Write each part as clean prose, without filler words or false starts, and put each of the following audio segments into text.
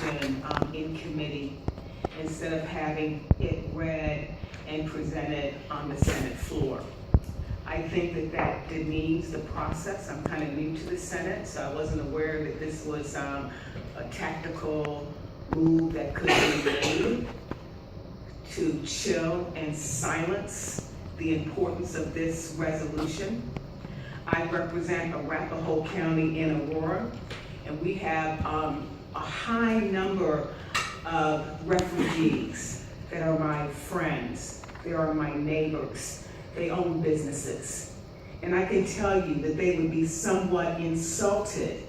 resolution in committee instead of having it read and presented on the Senate floor. I think that that demeans the process. I'm kind of new to the Senate, so I wasn't aware that this was a tactical move that could be made to chill and silence the importance of this resolution. I represent Arapahoe County in Aurora, and we have a high number of refugees that are my friends, they are my neighbors, they own businesses. And I can tell you that they would be somewhat insulted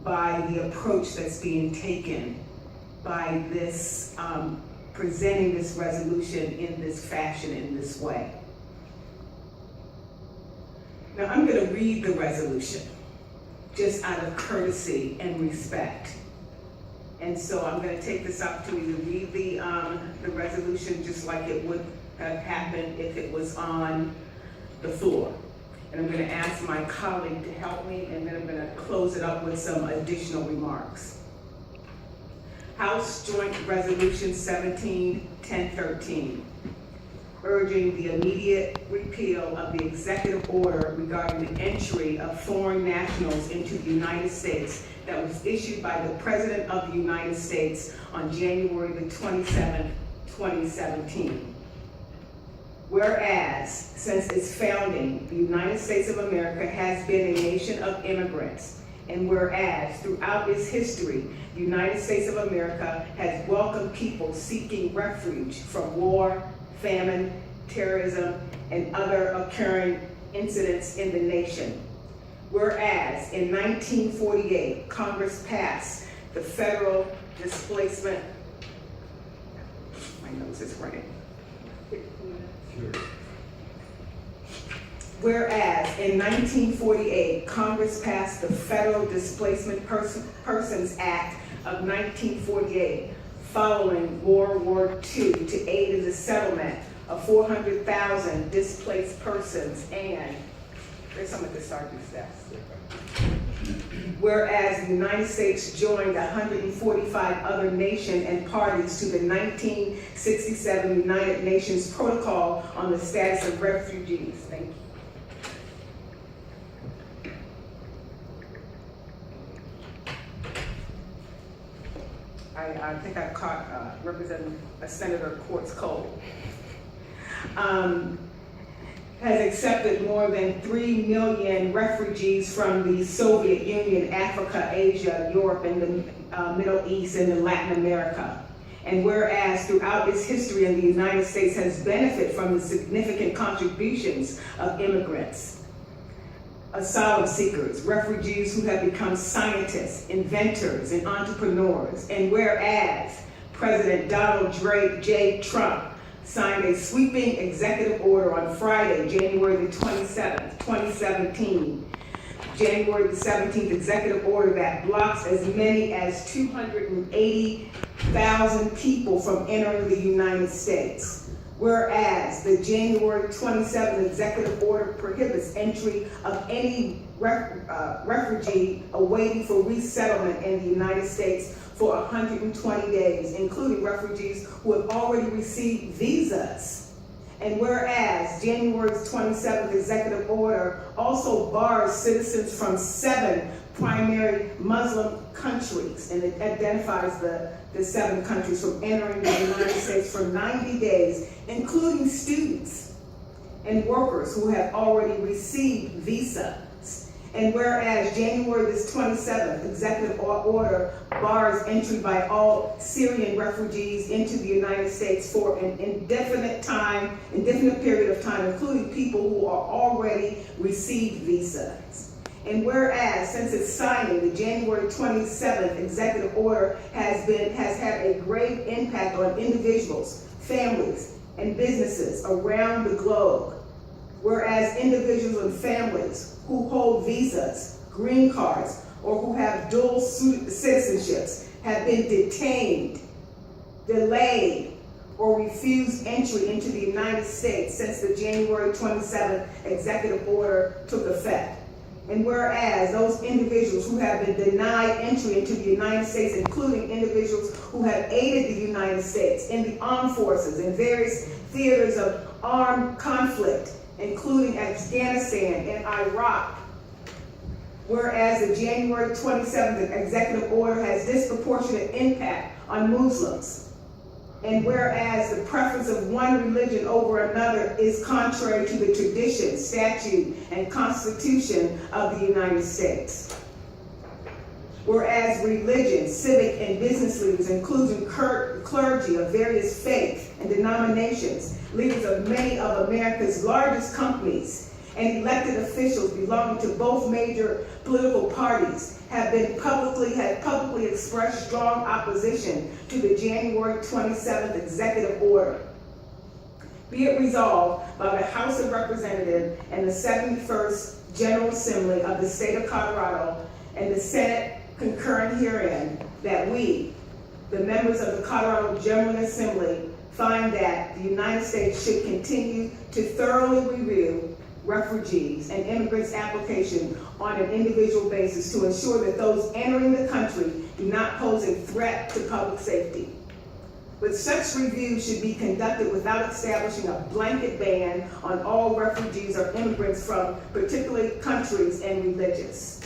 by the approach that's being taken by this, presenting this resolution in this fashion, in this way. Now I'm gonna read the resolution just out of courtesy and respect. And so I'm gonna take this opportunity to read the resolution just like it would have happened if it was on the floor. And I'm gonna ask my colleague to help me, and then I'm gonna close it up with some additional remarks. House Joint Resolution 17-1013, urging the immediate repeal of the executive order regarding the entry of foreign nationals into the United States that was issued by the President of the United States on January the 27th, 2017. Whereas, since its founding, the United States of America has been a nation of immigrants, and whereas, throughout its history, the United States of America has welcomed people seeking refuge from war, famine, terrorism, and other occurring incidents in the nation. Whereas, in 1948, Congress passed the Federal Displacement, my nose is running. Whereas in 1948, Congress passed the Federal Displacement Persons Act of 1948 following World War II to aid in the settlement of 400,000 displaced persons, and there's some at the sergeant's desk. Whereas the United States joined 145 other nations and parties to the 1967 United Nations Protocol on the Status of Refugees. Thank you. I think I caught Representative Senator Quartz Cole. Has accepted more than 3 million refugees from the Soviet Union, Africa, Asia, Europe, and the Middle East, and in Latin America. And whereas throughout its history in the United States has benefited from the significant contributions of immigrants, asylum seekers, refugees who have become scientists, inventors, and entrepreneurs. And whereas President Donald J. Trump signed a sweeping executive order on Friday, January the 27th, 2017, January the 17th executive order that blocks as many as 280,000 people from entering the United States. Whereas the January 27th executive order prohibits entry of any refugee awaiting for resettlement in the United States for 120 days, including refugees who have already received visas. And whereas January 27th executive order also bars citizens from 7 primary Muslim countries, and it identifies the 7 countries from entering the United States for 90 days, including students and workers who have already received visas. And whereas January 27th executive order bars entry by all Syrian refugees into the United States for an indefinite period of time, including people who are already received visas. And whereas since its signing, the January 27th executive order has had a great impact on individuals, families, and businesses around the globe. Whereas individuals and families who hold visas, green cards, or who have dual citizenships have been detained, delayed, or refused entry into the United States since the January 27th executive order took effect. And whereas those individuals who have been denied entry into the United States, including individuals who have aided the United States in the armed forces in various theaters of armed conflict, including Afghanistan and Iraq, whereas the January 27th executive order has disproportionate impact on Muslims, and whereas the preference of one religion over another is contrary to the tradition, statute, and constitution of the United States. Whereas religion, civic, and business leaders, including clergy of various faiths and denominations, leaders of many of America's largest companies, and elected officials belonging to both major political parties have publicly expressed strong opposition to the January 27th executive order. Be it resolved by the House of Representatives and the 71st General Assembly of the State of Colorado and the Senate concurring herein that we, the members of the Colorado General Assembly, find that the United States should continue to thoroughly review refugees and immigrants' application on an individual basis to ensure that those entering the country do not pose a threat to public safety. But such review should be conducted without establishing a blanket ban on all refugees or immigrants from particular countries and religions.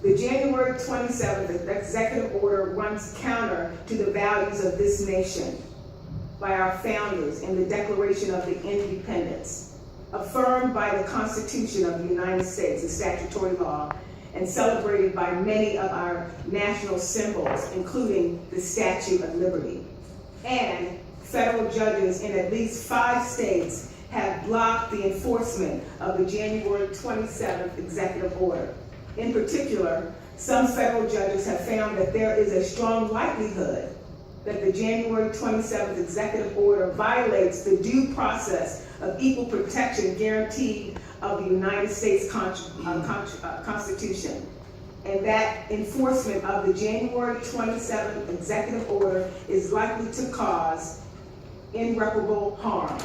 The January 27th executive order runs counter to the values of this nation by our founders in the Declaration of the Independence, affirmed by the Constitution of the United States, a statutory law, and celebrated by many of our national symbols, including the Statue of Liberty. And federal judges in at least 5 states have blocked the enforcement of the January 27th executive order. In particular, some federal judges have found that there is a strong likelihood that the January 27th executive order violates the due process of equal protection guaranteed of the United States Constitution, and that enforcement of the January 27th executive order is likely to cause irreparable harm.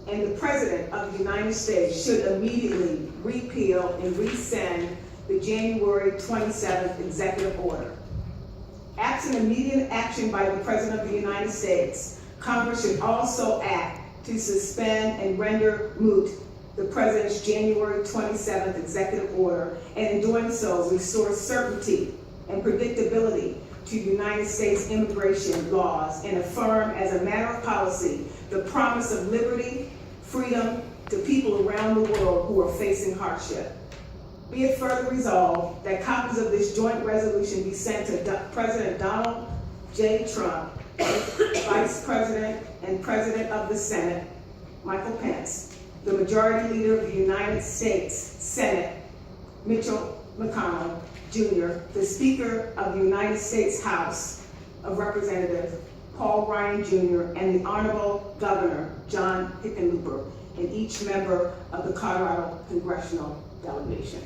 And the President of the United States should immediately repeal and rescind the January 27th executive order. Absent immediate action by the President of the United States, Congress should also act to suspend and render moot the President's January 27th executive order, and in doing so, restore certainty and predictability to United States immigration laws and affirm as a matter of policy the promise of liberty, freedom to people around the world who are facing hardship. Be it further resolved that copies of this joint resolution be sent to President Donald J. Trump, Vice President and President of the Senate, Michael Pence, the Majority Leader of the United States Senate, Mitch McConnell, Jr., the Speaker of the United States House of Representatives, Paul Ryan, Jr., and the Honorable Governor, John Hickenlooper, and each member of the Colorado Congressional Delegation.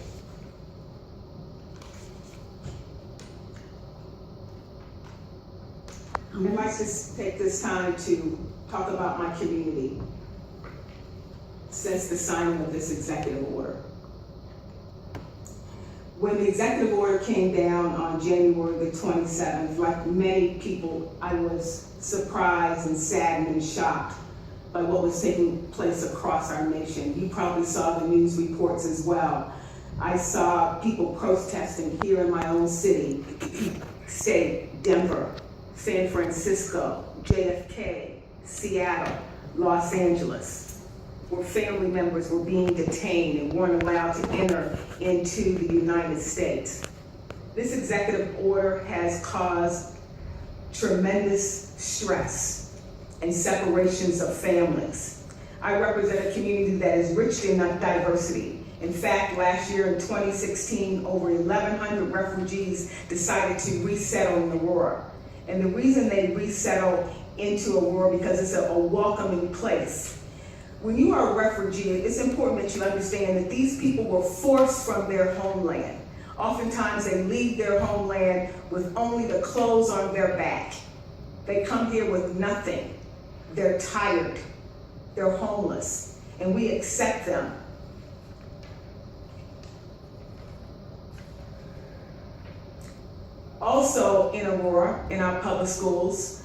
I'd like to take this time to talk about my community since the signing of this executive order. When the executive order came down on January the 27th, like many people, I was surprised and saddened and shocked by what was taking place across our nation. You probably saw the news reports as well. I saw people protesting here in my own city, state, Denver, San Francisco, JFK, Seattle, Los Angeles, where family members were being detained and weren't allowed to enter into the United States. This executive order has caused tremendous stress and separations of families. I represent a community that is rich in diversity. In fact, last year in 2016, over 1,100 refugees decided to resettle in Aurora. And the reason they resettle into Aurora because it's a welcoming place. When you are a refugee, it's important that you understand that these people were forced from their homeland. Oftentimes they leave their homeland with only the clothes on their back. They come here with nothing. They're tired. They're homeless. and we accept them. Also in Aurora, in our public schools,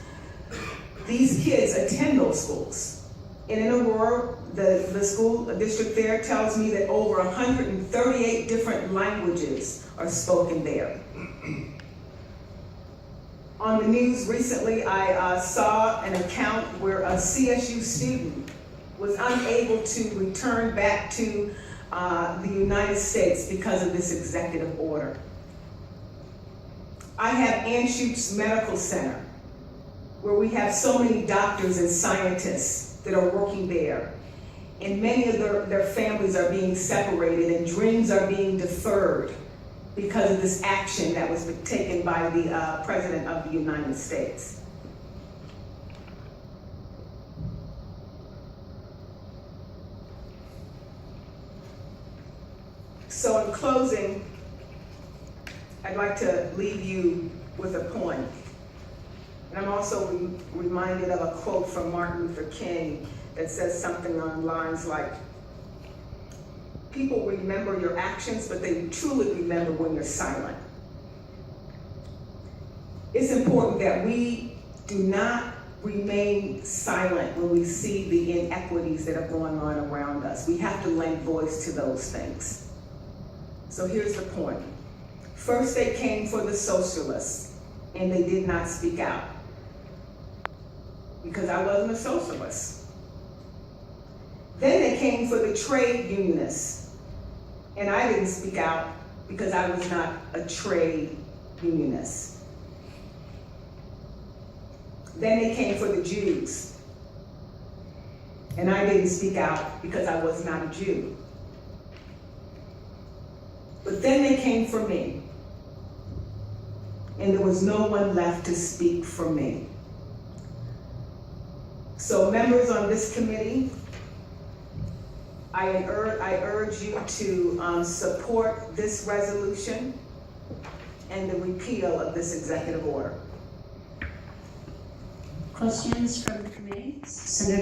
these kids attend those schools. And in Aurora, the school district there tells me that over 138 different languages are spoken there. On the news recently, I saw an account where a CSU student was unable to return back to the United States because of this executive order. I have Anschutz Medical Center, where we have so many doctors and scientists that are working there. And many of their families are being separated and dreams are being deferred because of this action that was taken by the President of the United States. So in closing, I'd like to leave you with a point. And I'm also reminded of a quote from Martin Luther King that says something on lines like, people remember your actions, but they truly remember when you're silent. It's important that we do not remain silent when we see the inequities that are going on around us. We have to lend voice to those things. So here's the point. First, they came for the socialists, and they did not speak out, because I wasn't a socialist. Then they came for the trade unionists, and I didn't speak out because I was not a trade unionist. Then they came for the Jews, and I didn't speak out because I was not a Jew. But then they came for me, and there was no one left to speak for me. So members on this committee, I urge you to support this resolution and the repeal of this executive order. Questions from the committee? Senator